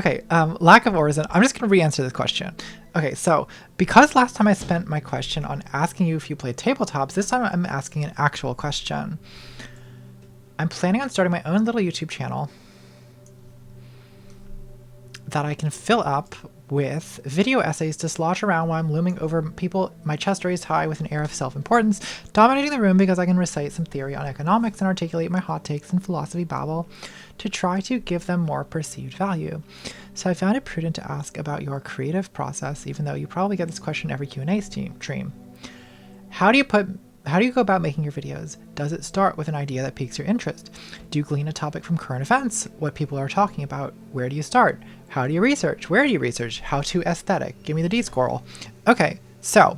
Okay, lack of origin. I'm just going to re-answer this question. Okay, so because last time I spent my question on asking you if you play tabletops, this time I'm asking an actual question. I'm planning on starting my own little YouTube channel that I can fill up with video essays to slosh around while I'm looming over people, my chest raised high with an air of self-importance, dominating the room because I can recite some theory on economics and articulate my hot takes and philosophy babble to try to give them more perceived value. So I found it prudent to ask about your creative process, even though you probably get this question every Q&A stream. How do you go about making your videos? Does it start with an idea that piques your interest? Do you glean a topic from current events? What people are talking about? Where do you start? How do you research? Where do you research? How to aesthetic? Give me the D-squirrel. Okay, so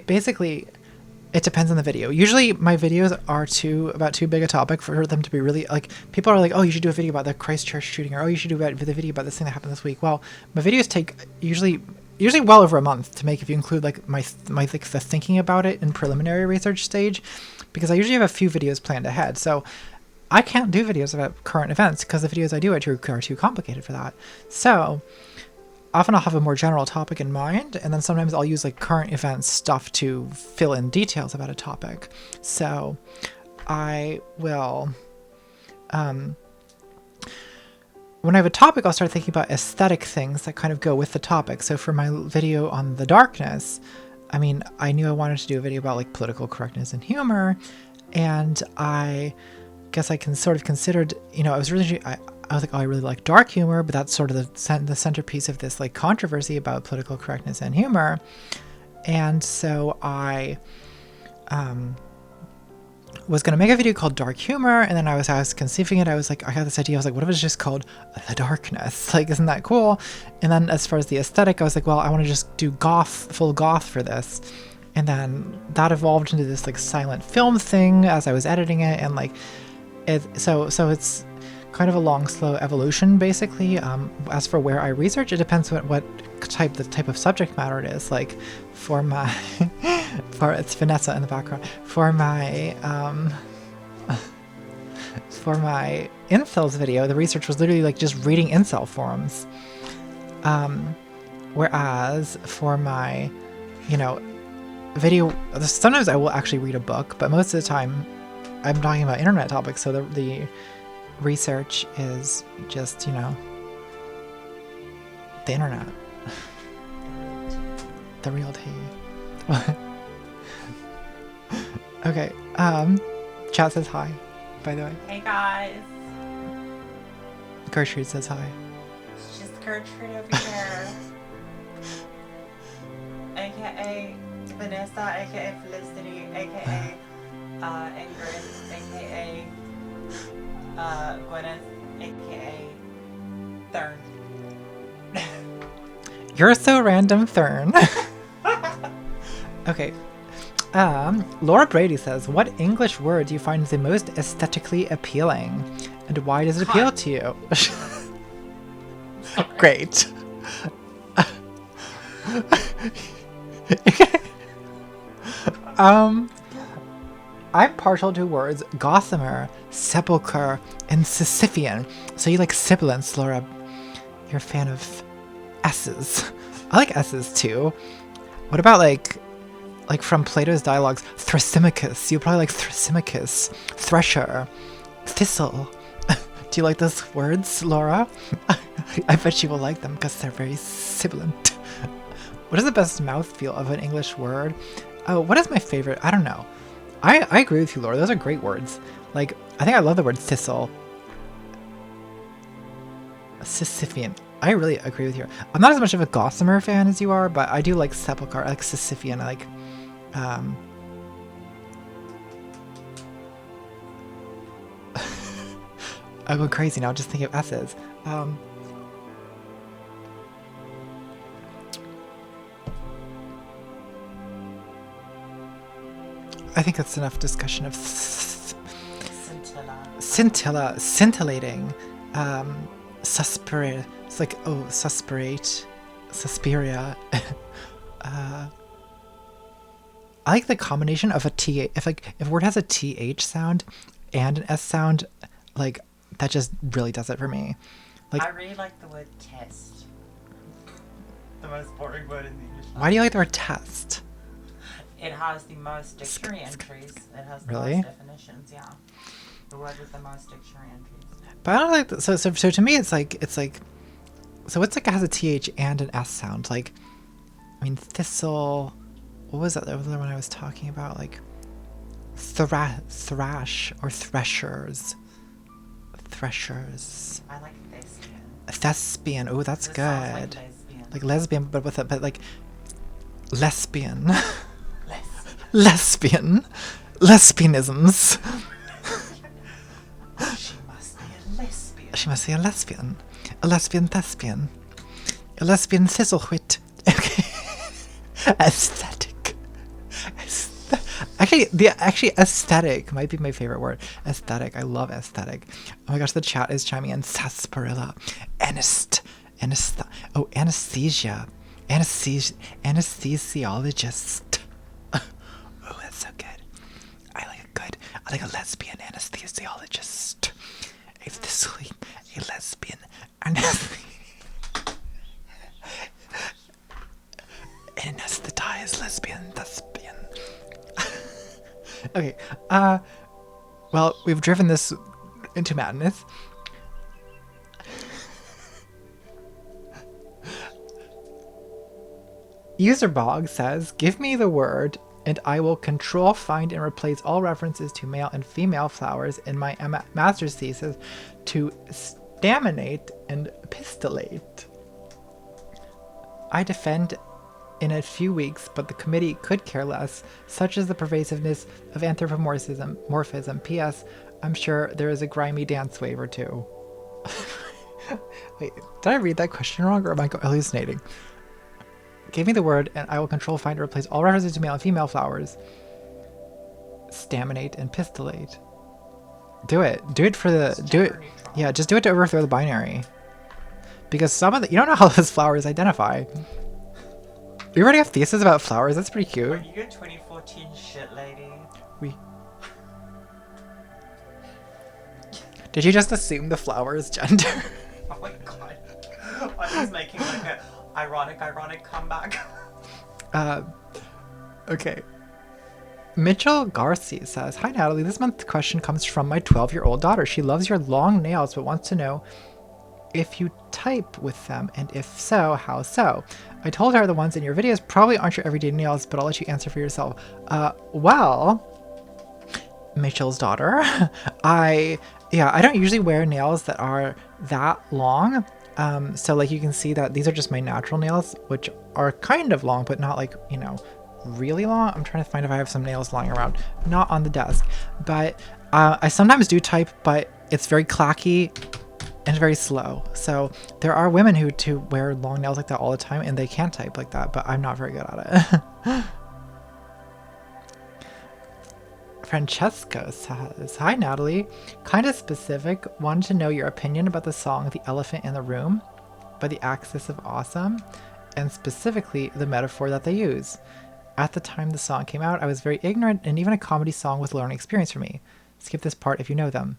basically, it depends on the video. Usually my videos are about too big a topic for them to be really, like, people are like, oh, you should do a video about the Christchurch shooting, or oh, you should do a video about this thing that happened this week. Well, my videos take usually well over a month to make if you include like my like the thinking about it in preliminary research stage, because I usually have a few videos planned ahead. So I can't do videos about current events because the videos I do are too complicated for that. So often I'll have a more general topic in mind, and then sometimes I'll use like current events stuff to fill in details about a topic. So I will, when I have a topic, I'll start thinking about aesthetic things that kind of go with the topic. So for my video on the darkness, I mean, I knew I wanted to do a video about like political correctness and humor, and I guess I can sort of considered, you know, I was like, oh, I really like dark humor, but that's sort of the centerpiece of this like controversy about political correctness and humor. And so I was going to make a video called Dark Humor, and then I was conceiving it. I was like, I had this idea. I was like, what if it's just called The Darkness? Like, isn't that cool? And then as far as the aesthetic, I was like, well, I want to just do full goth for this. And then that evolved into this like silent film thing as I was editing it, and like so it's kind of a long, slow evolution, basically. As for where I research, it depends what the type of subject matter it is. Like for my, it's Vanessa in the background. For my incels video, the research was literally like just reading incel forums. Whereas for my, you know, video, sometimes I will actually read a book, but most of the time I'm talking about internet topics, so the research is just, you know, the internet. The real tea. Okay, chat says hi, by the way. Hey guys. Gertrude says hi. It's just Gertrude over here. AKA Vanessa, AKA Felicity, AKA Ingrid, AKA Gwyneth, aka Thurn. You're so random, Thurn. Okay. Laura Brady says, what English word do you find the most aesthetically appealing? And why does it appeal to you? Great. I'm partial to words gossamer, sepulchre, and Sisyphean. So you like sibilants, Laura. You're a fan of S's. I like S's too. What about like from Plato's dialogues, Thrasymachus? You probably like Thrasymachus, thresher, thistle. Do you like those words, Laura? I bet you will like them because they're very sibilant. What is the best mouthfeel of an English word? Oh, what is my favorite? I don't know. I agree with you, Laura. Those are great words. Like, I think I love the word thistle. Sisyphean. I really agree with you. I'm not as much of a gossamer fan as you are, but I do like sepulchre. I like Sisyphean. I like, I go crazy now just thinking of S's. I think that's enough discussion of scintillating, suspirate. It's like, oh, suspirate, suspiria. I like the combination of a th. If a word has a th sound and an S sound, like that just really does it for me. Like, I really like the word test. The most boring word in the English language. why do you like the word test? It has the most dictionary entries. It has the Really? most definitions, yeah. The word with the most dictionary entries. But I don't like so to me it's like so it's like it has a TH and an S sound. Like, I mean, thistle, what was that? That was the one I was talking about, like thrash or threshers. I like thespian. Thespian. Oh, that's This sounds good. like lesbian. Like lesbian, but with a but like lesbian. Lesbian. Lesbianisms. She must be a lesbian. She must be a lesbian. A lesbian thespian. A lesbian thistlewhit. Okay. Aesthetic. Actually, aesthetic might be my favorite word. Aesthetic. I love aesthetic. Oh my gosh, the chat is chiming in. Sarsaparilla. Anesthesia. Anesthesiologist. Oh, that's so good. I like a lesbian anesthesiologist. A lesbian anesthetized lesbian thespian. Okay, well, we've driven this into madness. Userbog says, give me the word and I will control, find, and replace all references to male and female flowers in my master's thesis to staminate and pistillate. I defend in a few weeks, but the committee could care less, such is the pervasiveness of anthropomorphism. P.S. I'm sure there is a grimy dance wave or two. Wait, did I read that question wrong or am I hallucinating? Give me the word and I will control, find, and replace all references to male and female flowers. Staminate and pistillate. Do it. Do it for the... Do it. Yeah, just do it to overthrow the binary. Because some of the... You don't know how those flowers identify. We already have thesis about flowers. That's pretty cute. Are you a 2014 shit lady? Did you just assume the flower's gender? Oh my god. I was making like a ironic comeback. Okay. Mitchell Garcia says, hi Natalie, this month's question comes from my 12-year-old daughter. She loves your long nails but wants to know if you type with them, and if so, how so? I told her the ones in your videos probably aren't your everyday nails, but I'll let you answer for yourself. Well, Mitchell's daughter, I don't usually wear nails that are that long. So like you can see that these are just my natural nails, which are kind of long, but not like, you know, really long. I'm trying to find if I have some nails lying around, not on the desk, but I sometimes do type, but it's very clacky and very slow. So there are women who wear long nails like that all the time and they can type like that, but I'm not very good at it. Francesco says, hi Natalie, kind of specific, wanted to know your opinion about the song The Elephant in the Room by the Axis of Awesome, and specifically the metaphor that they use. At the time the song came out, I was very ignorant, and even a comedy song was a learning experience for me. Skip this part if you know them.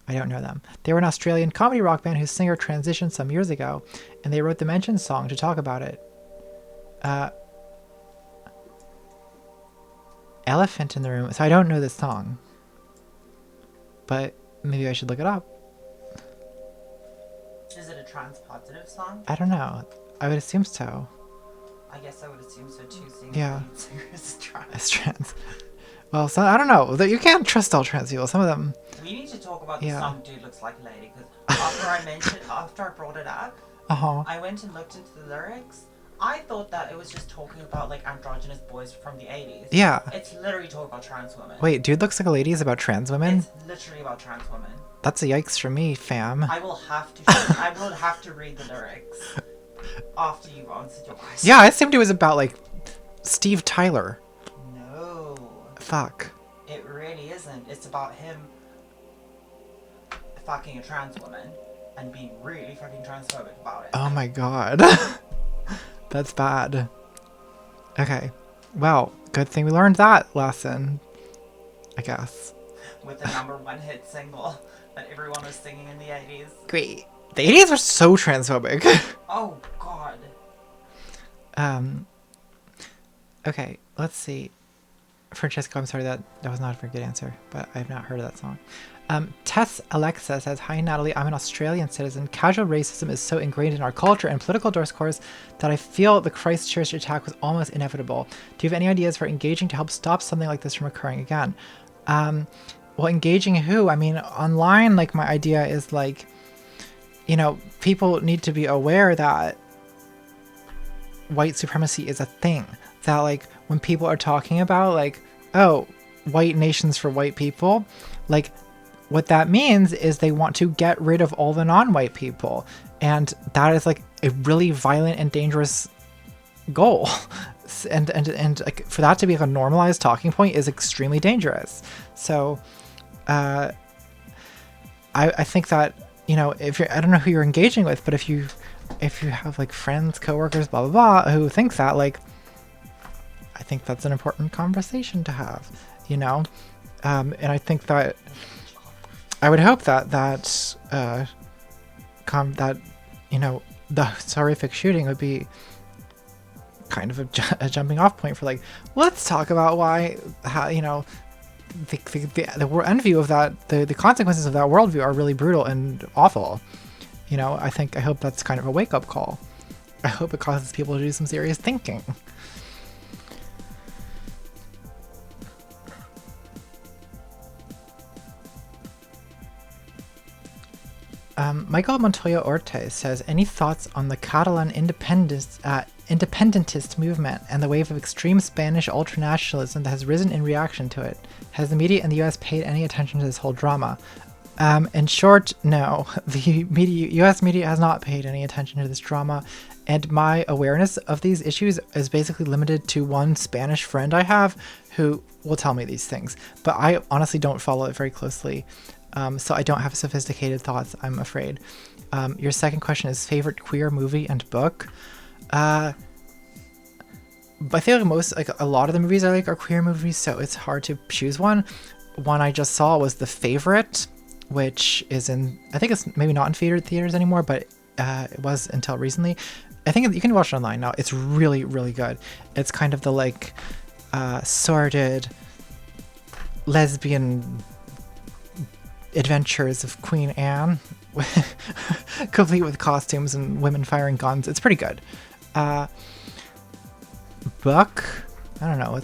I don't know them. They were an Australian comedy rock band whose singer transitioned some years ago, and they wrote the mentioned song to talk about it. Elephant in the Room. So I don't know this song, but maybe I should look it up. Is it a trans-positive song? I don't know. I would assume so. I guess I would assume so too, seeing Yeah. the lead singer is trans. It's trans. Well, so I don't know. You can't trust all trans people. Some of them. We need to talk about the Yeah. song Dude Looks Like a Lady, because after I brought it up, I went and looked into the lyrics. I thought that it was just talking about like androgynous boys from the 80s. Yeah. It's literally talking about trans women. Wait, Dude Looks Like a Lady is about trans women? It's literally about trans women. That's a yikes for me, fam. I will have to read the lyrics after you've answered your question. Yeah, I assumed it was about like Steve Tyler. No. Fuck. It really isn't. It's about him fucking a trans woman and being really fucking transphobic about it. Oh my god. That's bad. Okay. Well, good thing we learned that lesson, I guess. with the #1 hit single that everyone was singing in the 80s. Great. The 80s were so transphobic. Oh, God. Okay, let's see. Francesco, I'm sorry, that was not a very good answer, but I have not heard of that song. Tess Alexa says, hi Natalie, I'm an Australian citizen. Casual racism is so ingrained in our culture and political discourse that I feel the Christchurch attack was almost inevitable. Do you have any ideas for engaging to help stop something like this from occurring again? Well, engaging who? I mean, online, like, my idea is, like, you know, people need to be aware that white supremacy is a thing. That, like, when people are talking about, like, oh, white nations for white people, like, what that means is they want to get rid of all the non-white people. And that is, like, a really violent and dangerous goal. And like, for that to be, like, a normalized talking point is extremely dangerous. So, I think that, you know, if you're, I don't know who you're engaging with, but if you have, like, friends, coworkers, blah, blah, blah, who think that, like, I think that's an important conversation to have, you know? And I think that I would hope that you know, the horrific shooting would be kind of a jumping off point for, like, let's talk about how, you know, the end view of that, the consequences of that worldview are really brutal and awful. You know, I hope that's kind of a wake-up call. I hope it causes people to do some serious thinking. Michael Montoya Ortiz says, any thoughts on the Catalan independentist movement and the wave of extreme Spanish ultranationalism that has risen in reaction to it? Has the media in the US paid any attention to this whole drama? In short, no. The US media has not paid any attention to this drama, and my awareness of these issues is basically limited to one Spanish friend I have who will tell me these things, but I honestly don't follow it very closely. So I don't have sophisticated thoughts, I'm afraid. Your second question is favorite queer movie and book. I feel like a lot of the movies I like are queer movies, so it's hard to choose one. One I just saw was The Favorite, which is I think it's maybe not in theaters anymore, but it was until recently. I think you can watch it online now. It's really, really good. It's kind of the, like, sordid lesbian adventures of Queen Anne, complete with costumes and women firing guns. It's pretty good. Book? I don't know.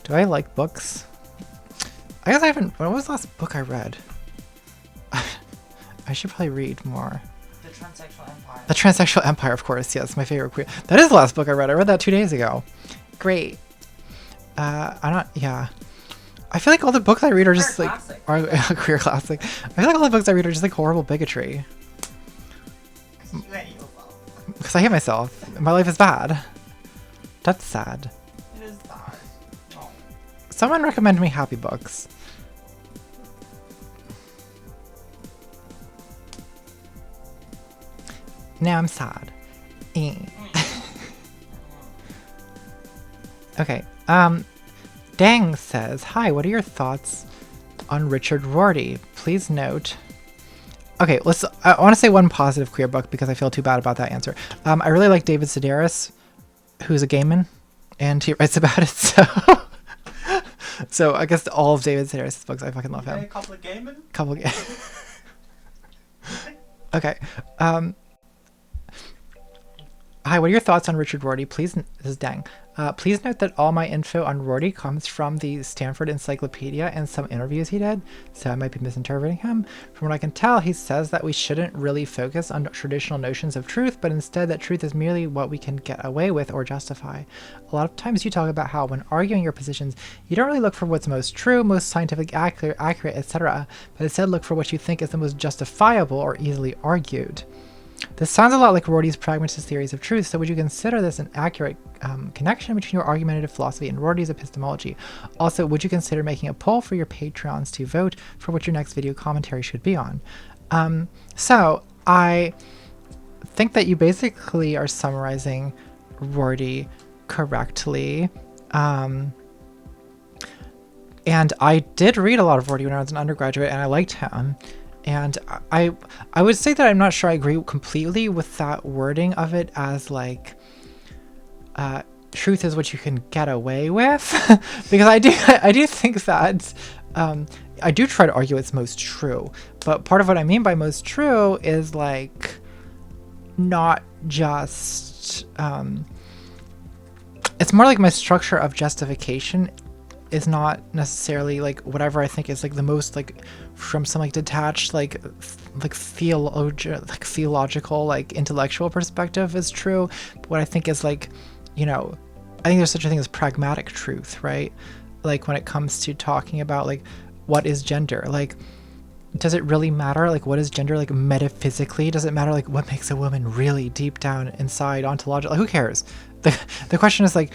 Do I like books? I guess I haven't. What was the last book I read? I should probably read more. The Transsexual Empire. The Transsexual Empire, of course. Yes, my favorite queer. That is the last book I read. I read that 2 days ago. Great. Yeah. I feel like all the books I read are just like queer classic. I feel like all the books I read are just like horrible bigotry. You hate yourself. Because I hate myself. My life is bad. That's sad. It is bad. Oh. Someone recommend me happy books. Now I'm sad. Okay. Dang says, hi, what are your thoughts on Richard Rorty? Please note. Okay, I want to say one positive queer book because I feel too bad about that answer. I really like David Sedaris, who's a gay man, and he writes about it, so... So I guess all of David Sedaris' books, I fucking love him. A couple of gay men? Couple of gay... Okay, hi, what are your thoughts on Richard Rorty? Please, this is Dang. Please note that all my info on Rorty comes from the Stanford Encyclopedia and some interviews he did, so I might be misinterpreting him. From what I can tell, he says that we shouldn't really focus on traditional notions of truth, but instead that truth is merely what we can get away with or justify. A lot of times you talk about how when arguing your positions, you don't really look for what's most true, most scientific, accurate, etc., but instead look for what you think is the most justifiable or easily argued. This sounds a lot like Rorty's pragmatist theories of truth, so would you consider this an accurate connection between your argumentative philosophy and Rorty's epistemology? Also, would you consider making a poll for your Patrons to vote for what your next video commentary should be on? So, I think that you basically are summarizing And I did read a lot of Rorty when I was an undergraduate, and I liked him. And I would say that I'm not sure I agree completely with that wording of it as like, truth is what you can get away with, because I do think that I do try to argue it's most true. But part of what I mean by most true is like not just it's more like my structure of justification is not necessarily like whatever I think is like the most like from some like detached like theological like intellectual perspective is true. But what I think is like, you know, I think there's such a thing as pragmatic truth, right? Like when it comes to talking about like what is gender, like does it really matter like what is gender like metaphysically? Does it matter like what makes a woman really deep down inside ontologically? Like, who cares? The question is like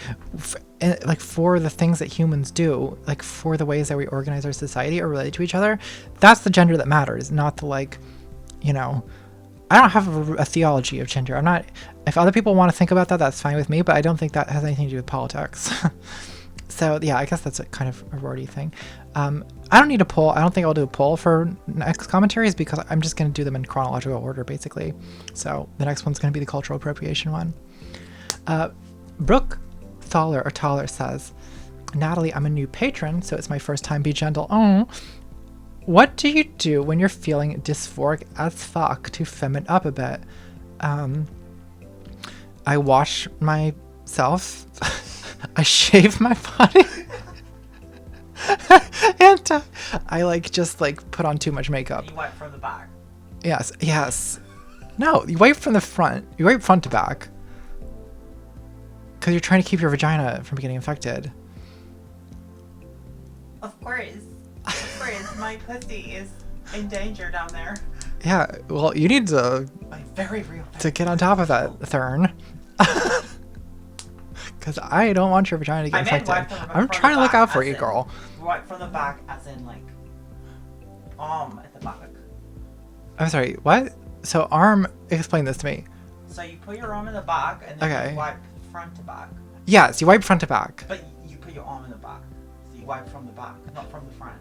for the things that humans do, like for the ways that we organize our society or relate to each other, that's the gender that matters, not the like, you know, I don't have a theology of gender. I'm not, if other people want to think about that, that's fine with me, but I don't think that has anything to do with politics. So yeah, I guess that's a kind of a Rorty thing. I don't need a poll. I don't think I'll do a poll for next commentaries because I'm just going to do them in chronological order, basically. So the next one's going to be the cultural appropriation one. Brooke Thaler says, Natalie, I'm a new patron, so it's my first time. Be gentle. Oh, what do you do when you're feeling dysphoric as fuck to femin up a bit? I wash myself. I shave my body. And I like just like put on too much makeup. You wipe from the back. Yes. No, you wipe from the front. You wipe front to back. Because you're trying to keep your vagina from getting infected. Of course. My pussy is in danger down there. Yeah, well, you need to very real to get on top of that, Thurn. Because I don't want your vagina to get infected. I'm trying to look out for you, girl. Wipe from the back, as in like arm at the back. I'm sorry, what? So arm, explain this to me. So you put your arm in the back and then you wipe front to back. Yes, you wipe front to back. But you put your arm in the back. So you wipe from the back, not from the front.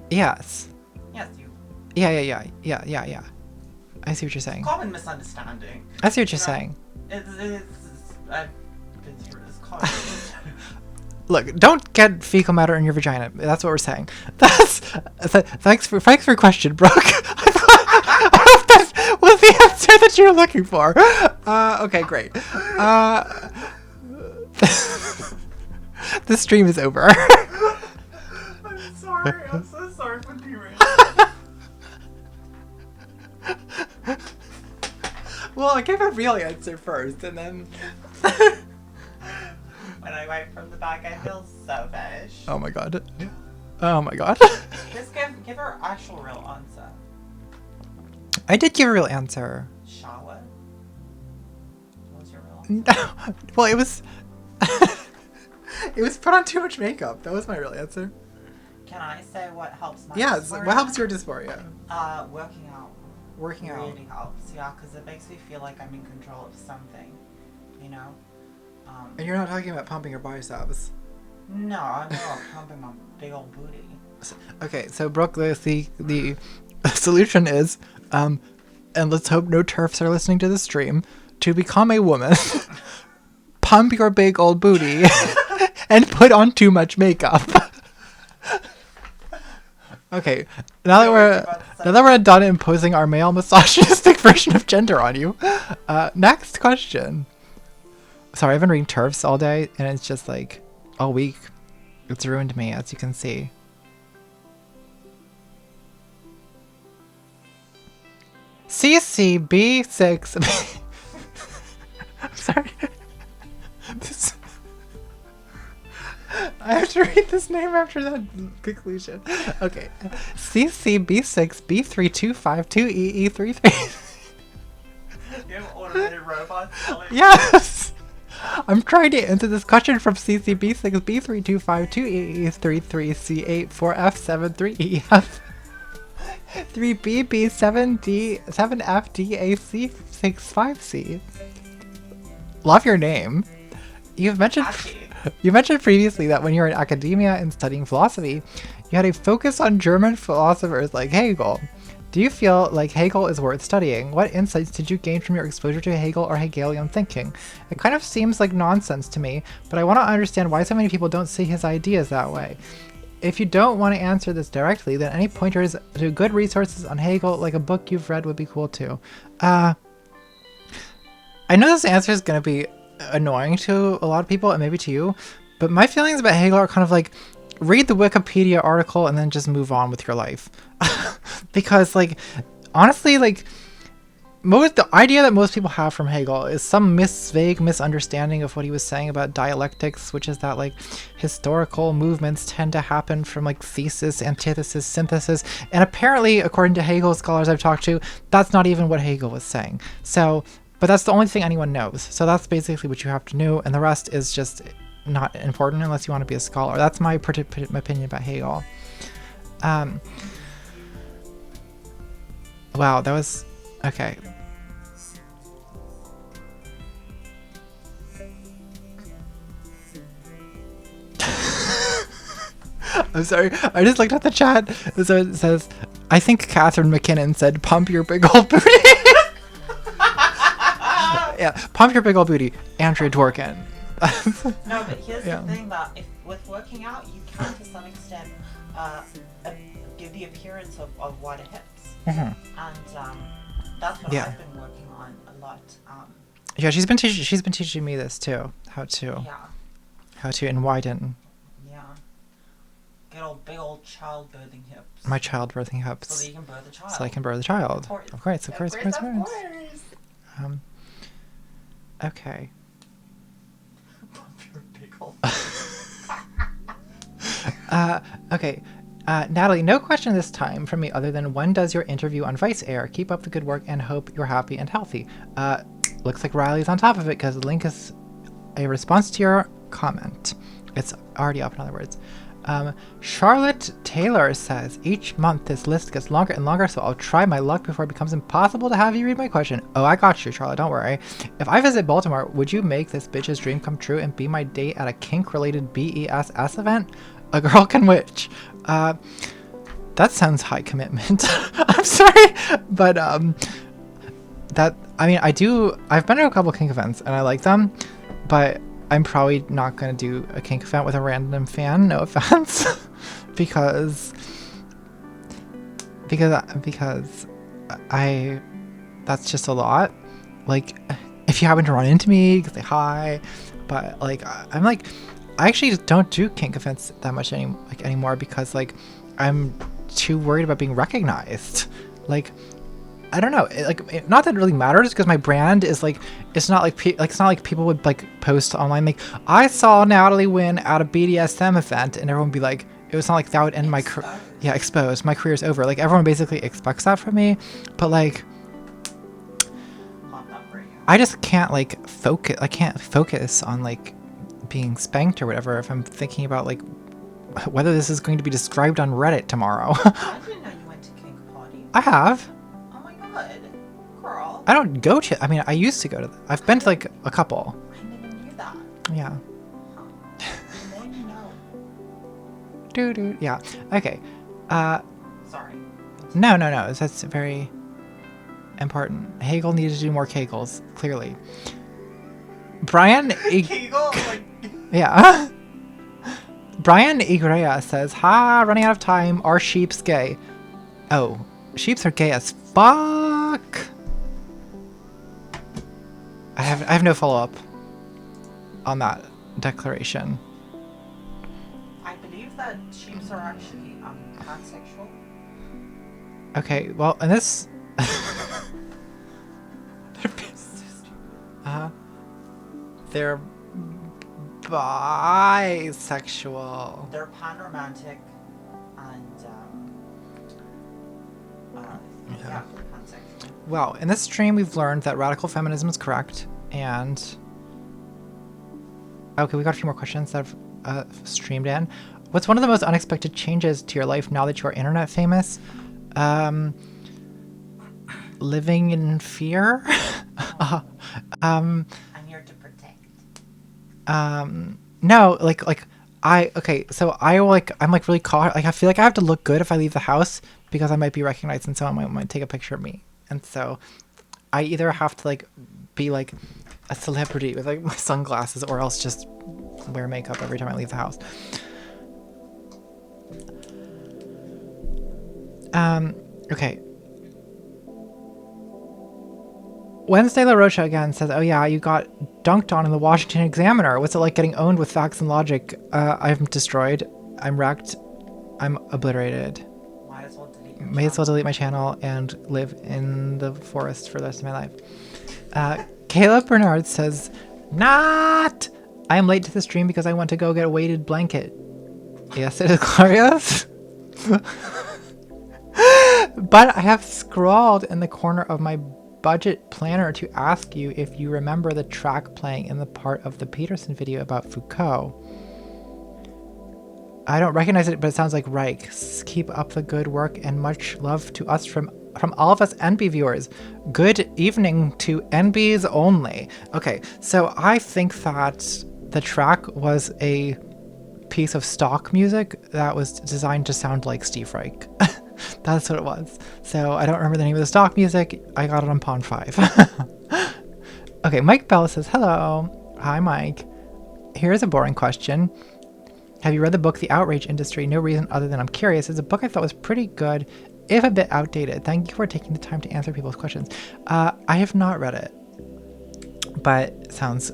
Yes. Yes, you. Yeah. I see what you're saying. Common misunderstanding. I see what you're saying. I've been through this common. Look, don't get fecal matter in your vagina. That's what we're saying. Thanks for your question, Brooke. That was the answer that you were looking for. Okay, great. The stream is over. I'm sorry. I'm so sorry for derailed. Well, I gave a real answer first, and then. When I wipe from the back, I feel so fish. Oh my god. Oh my god. Just give her actual real answer. I did give a real answer. Shower? What was your real answer? No. Well, it was. It was put on too much makeup. That was my real answer. Can I say what helps my Yes, dysphoria? what helps your dysphoria? Working out. Working out. Really helps, yeah, because it makes me feel like I'm in control of something, you know? And you're not talking about pumping your biceps. No, I'm not pumping my big old booty. Okay, so Brooke, the solution is, and let's hope no TERFs are listening to the stream, to become a woman, pump your big old booty, and put on too much makeup. Okay, now that we're done imposing our male misogynistic version of gender on you, next question. Sorry, I've been reading TERFs all day, and it's just like, all week, it's ruined me, as you can see. CCB6. I'm sorry. I have to read this name after that conclusion. Okay. CCB6B32522EE33. You have automated robots? Yes! I'm trying to answer this question from CCB6B3252EE33C84F73EF 3BB7D7FDAC65C. Love your name. You've mentioned... You mentioned previously that when you were in academia and studying philosophy, you had a focus on German philosophers like Hegel. Do you feel like Hegel is worth studying? What insights did you gain from your exposure to Hegel or Hegelian thinking? It kind of seems like nonsense to me, but I want to understand why so many people don't see his ideas that way. If you don't want to answer this directly, then any pointers to good resources on Hegel, like a book you've read, would be cool too. I know this answer is going to be annoying to a lot of people and maybe to you, but my feelings about Hegel are kind of like, read the Wikipedia article and then just move on with your life. Because like, honestly, like the idea that most people have from Hegel is some vague misunderstanding of what he was saying about dialectics, which is that like historical movements tend to happen from like thesis, antithesis, synthesis, and apparently, according to Hegel scholars I've talked to, that's not even what Hegel was saying. So, but that's the only thing anyone knows. So that's basically what you have to know, and the rest is just not important unless you want to be a scholar. That's my opinion about Hegel. Wow, that was okay. I'm sorry, I just looked at the chat. So it says, I think Catherine McKinnon said, pump your big old booty. Yeah, pump your big old booty, Andrea Dworkin. No, but here's the thing, that with working out, you can to some extent give the appearance of wider hips. And that's what I've been working on a lot. Yeah, she's been teaching me this too, how to widen. Yeah. Get old big old childbirthing hips. My childbirthing hips. So that you can birth a child. So I can birth a child. Of course. Okay. Okay. Natalie, no question this time from me other than when does your interview on Vice air? Keep up the good work and hope you're happy and healthy. Looks like Riley's on top of it because the link is a response to your comment. It's already up, in other words. Charlotte Taylor says, each month this list gets longer and longer, so I'll try my luck before it becomes impossible to have you read my question. Oh, I got you, Charlotte, don't worry. If I visit Baltimore, would you make this bitch's dream come true and be my date at a kink-related BESS event? A girl can witch. That sounds high commitment. I'm sorry, but I've been to a couple kink events and I like them, but I'm probably not going to do a kink event with a random fan, no offense, because that's just a lot. Like, if you happen to run into me, you can say hi, but like, I actually don't do kink events that much anymore because like, I'm too worried about being recognized. Like, I don't know, not that it really matters because my brand is like, it's not like people would like post online like, I saw Natalie win at a BDSM event, and everyone would be like, it was not like that would end my career. Yeah, exposed. My career's over. Like, everyone basically expects that from me, but like, I just can't like focus. I can't focus on like being spanked or whatever if I'm thinking about like whether this is going to be described on Reddit tomorrow. I didn't know you went to kink parties. I have. Good girl. I don't go to. I mean, I used to go to. I've been to like a couple. I never knew that. Yeah. Huh. You know. Doo. Yeah. Okay. Sorry. No. That's very important. Hegel needed to do more kegels. Clearly. Brian. Kegel. Yeah. Brian Igrea says, "Ha! Running out of time. Are sheeps gay? Oh, sheeps are gay as fuck." I have no follow-up on that declaration. I believe that sheeps are actually pansexual. Okay, well, and this they're bisexual. They're panromantic and yeah, pansexual. Well, in this stream we've learned that radical feminism is correct, and okay, we got a few more questions that have streamed in. What's one of the most unexpected changes to your life now that you are internet famous? Living in fear. I'm here to protect. No, so I'm like really caught. Like I feel like I have to look good if I leave the house because I might be recognized and someone might take a picture of me. And so I either have to like be like a celebrity with like my sunglasses or else just wear makeup every time I leave the house. Okay. Wednesday La Rocha again says, oh yeah, you got dunked on in the Washington Examiner. What's it like getting owned with facts and logic? I'm destroyed. I'm wrecked. I'm obliterated. May as well delete my channel and live in the forest for the rest of my life. Caleb Bernard says, not! I am late to the stream because I want to go get a weighted blanket. Yes, it is glorious. But I have scrawled in the corner of my budget planner to ask you if you remember the track playing in the part of the Peterson video about Foucault. I don't recognize it, but it sounds like Reich. Keep up the good work and much love to us from all of us NB viewers. Good evening to NBs only. Okay, so I think that the track was a piece of stock music that was designed to sound like Steve Reich. That's what it was. So I don't remember the name of the stock music. I got it on Pawn 5. Okay, Mike Bell says, hello. Hi, Mike. Here's a boring question. Have you read the book The Outrage Industry? No reason other than I'm curious. It's a book I thought was pretty good, if a bit outdated. Thank you for taking the time to answer people's questions. I have not read it, but it sounds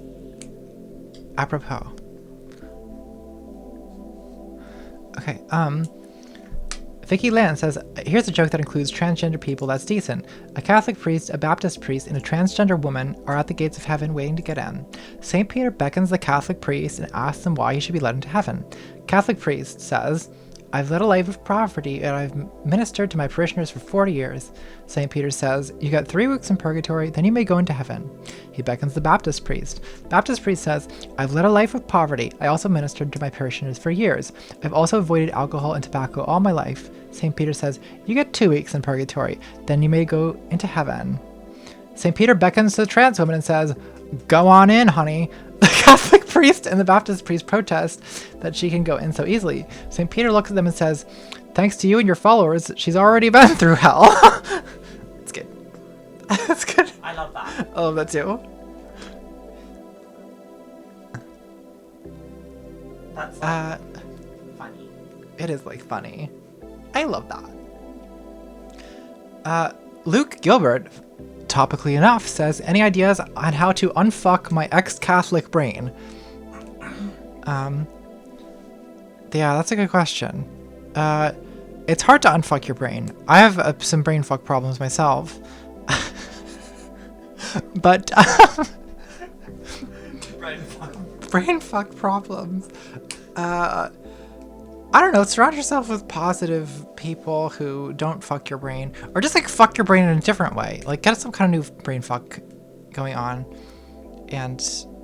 apropos. Okay, Vicky Land says, here's a joke that includes transgender people that's decent. A Catholic priest, a Baptist priest, and a transgender woman are at the gates of heaven waiting to get in. St. Peter beckons the Catholic priest and asks him why he should be let into heaven. Catholic priest says, I've led a life of poverty and I've ministered to my parishioners for 40 years. St. Peter says, you got 3 weeks in purgatory, then you may go into heaven. He beckons the Baptist priest. Baptist priest says, I've led a life of poverty. I also ministered to my parishioners for years. I've also avoided alcohol and tobacco all my life. St. Peter says, you get 2 weeks in purgatory, then you may go into heaven. St. Peter beckons to the trans woman and says, go on in, honey. The Catholic priest and the Baptist priest protest that she can go in so easily. St. Peter looks at them and says, thanks to you and your followers, she's already been through hell. It's good. That's good. I love that. I love that too. That's funny. It is like funny. I love that. Luke Gilbert, topically enough, says, any ideas on how to unfuck my ex-Catholic brain? Yeah, that's a good question. It's hard to unfuck your brain. I have some brain fuck problems myself. But brain fuck problems. I don't know, surround yourself with positive people who don't fuck your brain, or just like fuck your brain in a different way. Like get some kind of new brain fuck going on and,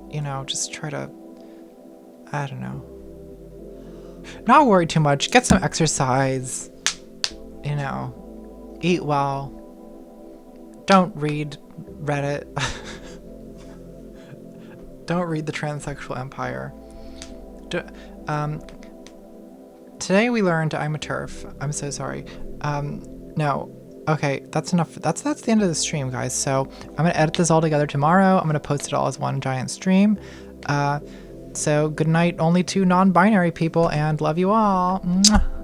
you know, just try to, I don't know, not worry too much, get some exercise, you know, eat well, don't read Reddit, don't read the transsexual empire. Today we learned I'm a TERF. I'm so sorry. No. Okay, that's enough. That's the end of the stream, guys. So I'm gonna edit this all together tomorrow. I'm gonna post it all as one giant stream. So good night only to non-binary people, and love you all. Mwah.